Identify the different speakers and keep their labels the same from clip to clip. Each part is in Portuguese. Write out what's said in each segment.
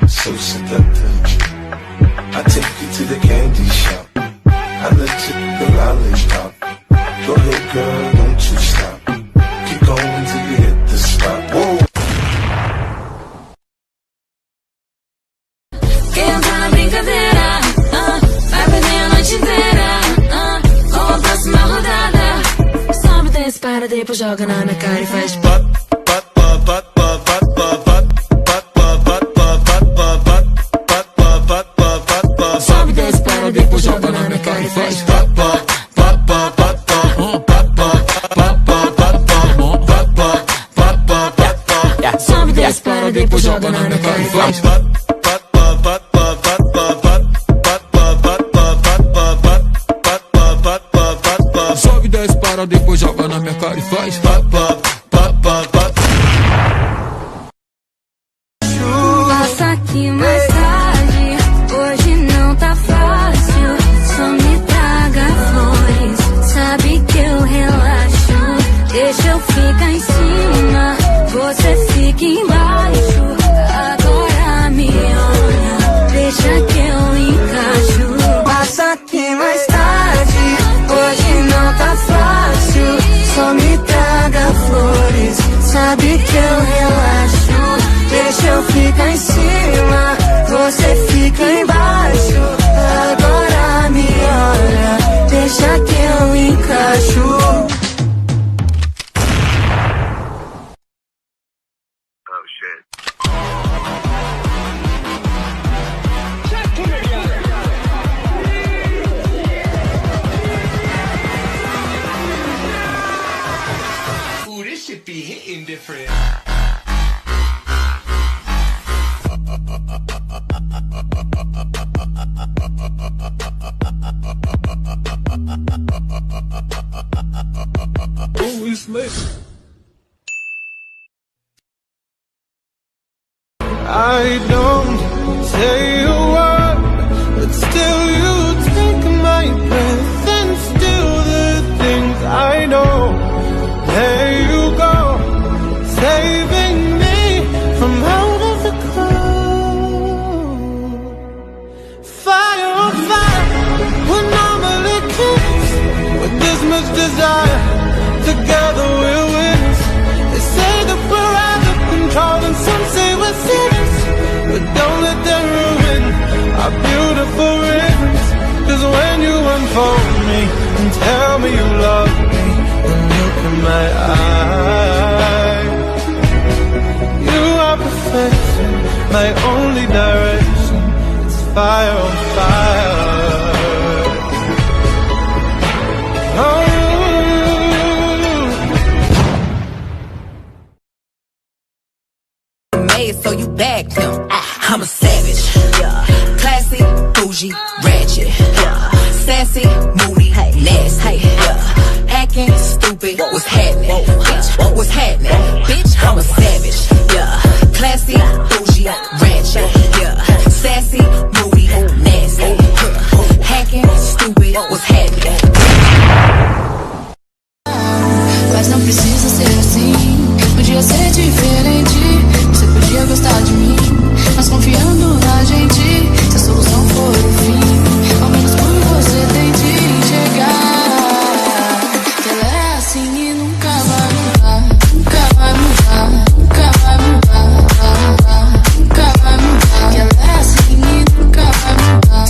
Speaker 1: So seductive. I take you to the candy shop. I let you the lollipop. Go ahead, girl, don't you stop. Keep going till you hit the spot. Whoa.
Speaker 2: Entra na brincadeira, vai perder a noite inteira, com a próxima rodada. Sobe, desce, para, depois joga na minha cara e faz sobe, desce, para, depois joga na minha cara e faz sobe, desce, para, depois joga na minha cara e faz
Speaker 3: sobe, desce, para, depois joga na minha cara e faz
Speaker 2: passa aqui mais tarde, hoje não tá fácil. Só me traga flores, sabe que eu relaxo. Deixa eu ficar em cima, você fica embaixo. Agora me olha, deixa que eu encaixo. Passa aqui mais tarde, hoje não tá fácil. Só me traga flores, sabe que eu relaxo. Deixa eu ficar em cima, você fica embaixo. Agora me olha, deixa que eu encaixo.
Speaker 4: Oh shit.
Speaker 5: Ooh, this shit be hitting different.
Speaker 3: Always lit.
Speaker 1: I don't say a word, but still you take my breath and still the things I know. There you go, saving me from out of the cold. Fire on fire, we're normally kids with this much desire. Together we're winners. They say that we're out of control and some say we're sinners, but don't let them ruin our beautiful rhythms. Cause when you unfold me and tell me you love me and look in my eyes, you are perfection, my only direction. It's fire on fire. Oh,
Speaker 6: so you bagged him. I'm a savage, classy, bougie, ratchet, sassy, moody, nasty, acting stupid. What's happening? Bitch, what's happening? Bitch, I'm a savage, classy, bougie, ratchet, sassy, moody, nasty, hacking, stupid. What's happening?
Speaker 2: Mas não precisa ser assim, podia ser diferente. Você podia gostar de mim, mas confiando na gente. Se a solução for o fim, ao menos por você tente enxergar que ela é assim e nunca vai mudar. Nunca vai mudar, nunca vai mudar, nunca vai mudar. Que ela é assim e nunca vai mudar.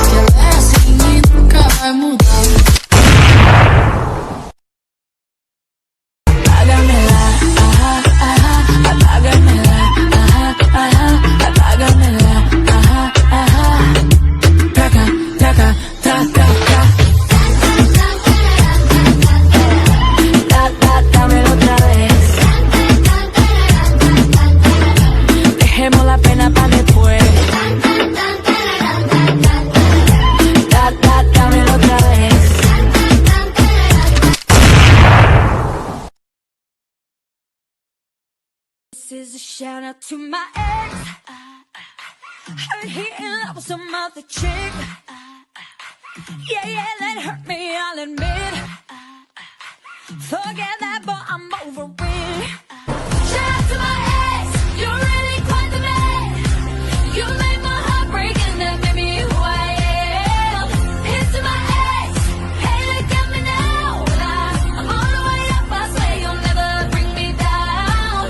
Speaker 2: Que ela é assim e nunca vai mudar. This is a shout out to my ex. Heard he in love with some other chick. Yeah, that hurt me, I'll admit. Forget that, but I'm over it. Shout out to my ex, you're really quite the man. You made my heart break and that made me who I am. Here's to my ex, hey look at me now. I'm all the way up, I swear you'll never bring me down.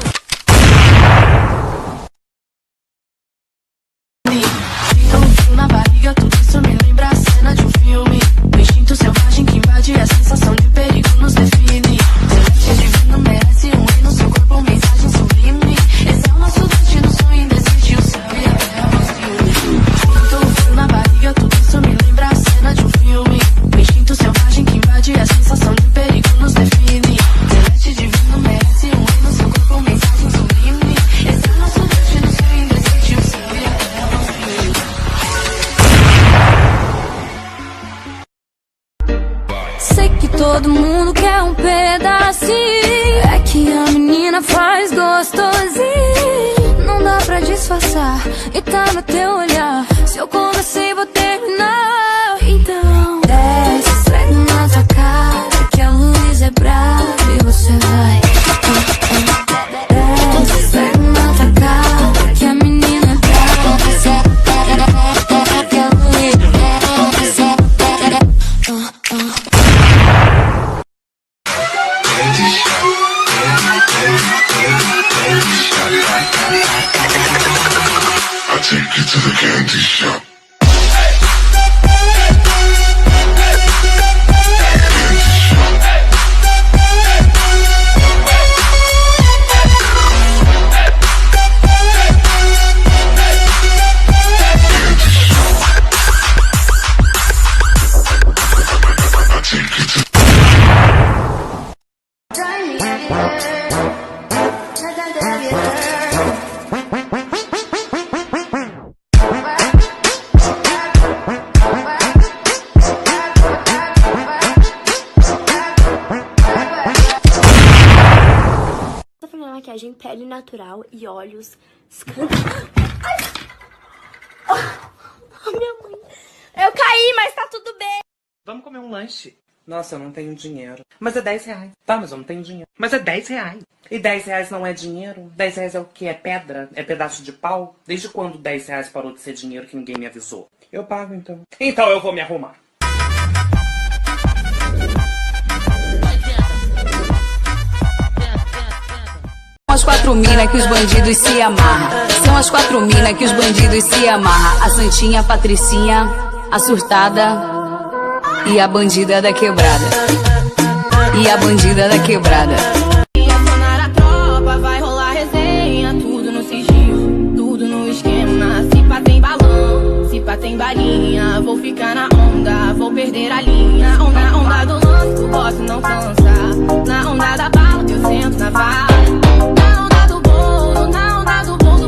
Speaker 7: Sinto um frio na barriga, tudo isso me lembra a cena de um filme. O instinto selvagem que invade a sensação de perigo nos define. Celeste divino merece um hino, seu corpo mensagem sublime. Esse é o nosso destino, sonho indesiste, o céu e a terra nos une. Sinto um frio na barriga, tudo isso me lembra a cena de um filme. O instinto selvagem que invade a sensação de perigo nos define. Celeste divino merece um hino, seu corpo mensagem sublime. Esse é o nosso destino, sonho indesiste, o céu e a terra nos une.
Speaker 2: Sei que todo mundo quer um pedacinho. É que a menina faz gostosinho. Não dá pra disfarçar e tá no teu olhar. Se eu comecei, vou terminar. Então desce, esfrega na tua cara que a luz é brava e você vai. Desce, esfrega na tua cara que a menina é brava. Que a luz é brava.
Speaker 4: I'll take you to the candy shop.
Speaker 8: Maquiagem pele natural e olhos minha mãe. Eu caí, mas tá tudo bem.
Speaker 9: Vamos comer um lanche? Nossa, eu não tenho dinheiro. Mas é 10 reais. Tá, mas eu não tenho dinheiro. Mas é 10 reais. E 10 reais não é dinheiro? 10 reais é o quê? É pedra? É pedaço de pau? Desde quando 10 reais parou de ser dinheiro que ninguém me avisou? Eu pago, então. Então eu vou me arrumar.
Speaker 10: São as 4 mina que os bandidos se amarram. São as 4 mina que os bandidos se amarram. A santinha, a patricinha, a surtada e a bandida da quebrada. E a bandida da quebrada.
Speaker 7: Ia sonar a tropa, vai rolar resenha. Tudo no sigilo, tudo no esquema. Se pá tem balão, se pá tem balinha. Vou ficar na onda, vou perder a linha. Na onda do lance, o boss não cansa. Na onda da bala, eu sento na vala. Na onda do bolo,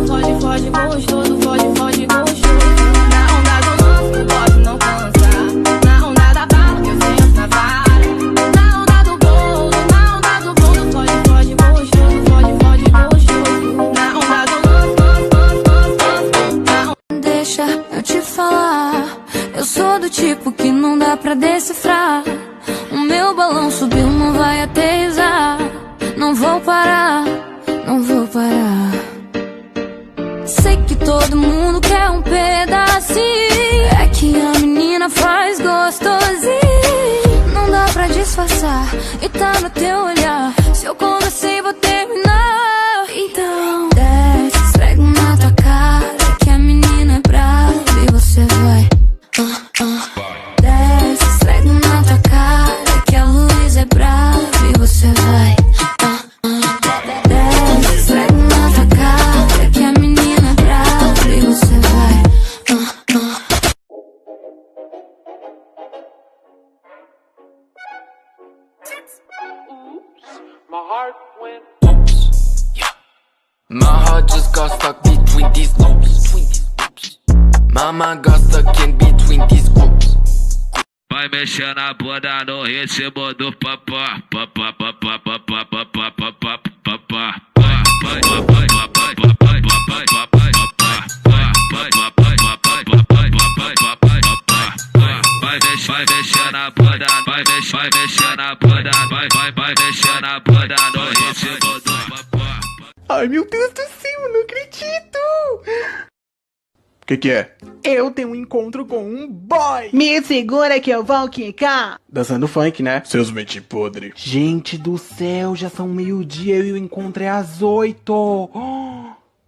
Speaker 7: foge, foge, gostoso. Foge, foge, gostoso. Na onda do lance, o boss não cansa. Na onda da bala, eu sento na vala. Na onda do bolo, foge, foge, gostoso. Foge, foge, gostoso. Na onda do lance,
Speaker 2: Deixa eu te falar, eu sou do tipo que não dá pra decifrar. O meu balão subiu, não vai aterrissar. Não vou parar, não vou parar. Sei que todo mundo quer um pedacinho. É que a menina faz gostosinho. Não dá pra disfarçar e tá no teu olhar. Se eu comecei, vou terminar. Então desce, esfrega na tua cara que a menina é brava e você vai. Desce, esfrega na tua cara que a luz é brava e você vai. Desce, esfrega na tua cara que a menina é brava e você vai.
Speaker 3: My heart just got stuck between these loops. My mind got stuck in between these groups. Vai mexer na bunda no ritmo do papá. Papá, papá, papá, papá, papá, papá. Vai mexer na bunda, vai mexer na bunda, vai Vai mexer na bunda no ritmo do papai.
Speaker 11: Ai, meu Deus do céu, eu não acredito! Que é? Eu tenho um encontro com um boy! Me segura que eu vou quicar! Dançando funk, né? Seus mente podre. Gente do céu, já são 12:00 e o encontro é às 8.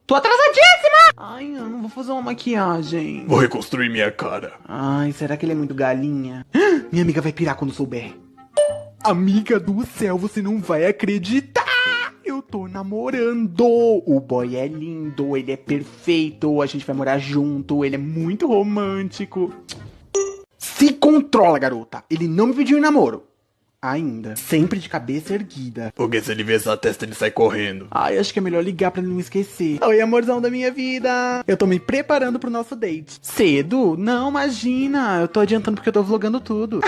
Speaker 11: Tô atrasadíssima! Ai, eu não vou fazer uma maquiagem. Vou reconstruir minha cara. Ai, será que ele é muito galinha? Minha amiga vai pirar quando souber. Amiga do céu, você não vai acreditar! Eu tô namorando. O boy é lindo, ele é perfeito, a gente vai morar junto, ele é muito romântico. Se controla, garota. Ele não me pediu em namoro. Ainda. Sempre de cabeça erguida. Porque se ele ver essa testa, ele sai correndo. Ai, acho que é melhor ligar pra ele não esquecer. Oi, amorzão da minha vida. Eu tô me preparando pro nosso date. Cedo? Não, imagina. Eu tô adiantando porque eu tô vlogando tudo.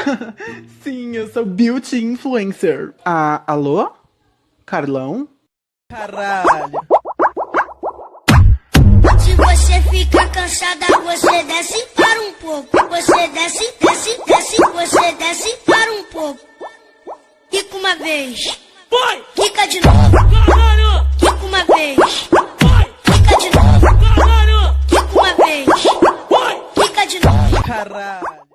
Speaker 11: Sim, eu sou beauty influencer. Ah, alô? Carlão? Caralho.
Speaker 2: Se você fica cansada, você desce para um pouco. Você desce, desce, desce, você desce para um pouco. Quica uma vez. Vai! Quica de novo. Caralho! Quica uma vez. Vai! Quica de novo. Caralho! Quica uma vez. Vai! Quica de novo.
Speaker 11: Caralho.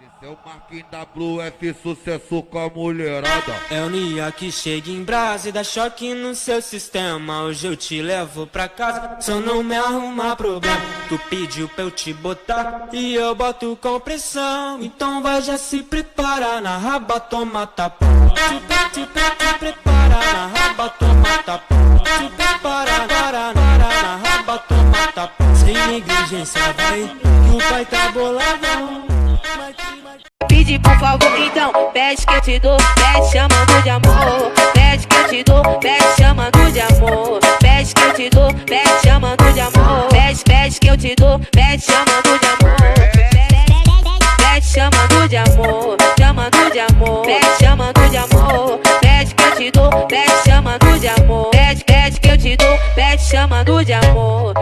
Speaker 12: Esse é o Marquinhos da Blue F, sucesso com a mulherada.
Speaker 1: É o Nia que chega em brasa e dá choque no seu sistema. Hoje eu te levo pra casa, só não me arruma problema. Tu pediu pra eu te botar e eu boto com pressão. Então vai já se prepara, na raba toma tapa. Te prepara, na raba toma tapa. Te prepara, na raba toma tapa. Sem negligência vai, que o pai tá boladão.
Speaker 7: Pede por favor, então, pede que eu te dou, pede chamando de amor. Pede que eu te dou, pede chamando de amor. Pede que eu te dou, pede chamando de amor. Pede que eu te dou, pede chamando de amor. Pede chamando de amor, chamando de amor. Pede chamando de amor. Pede que eu te dou, pede chamando de amor. Pede que eu te dou, pede chamando de amor.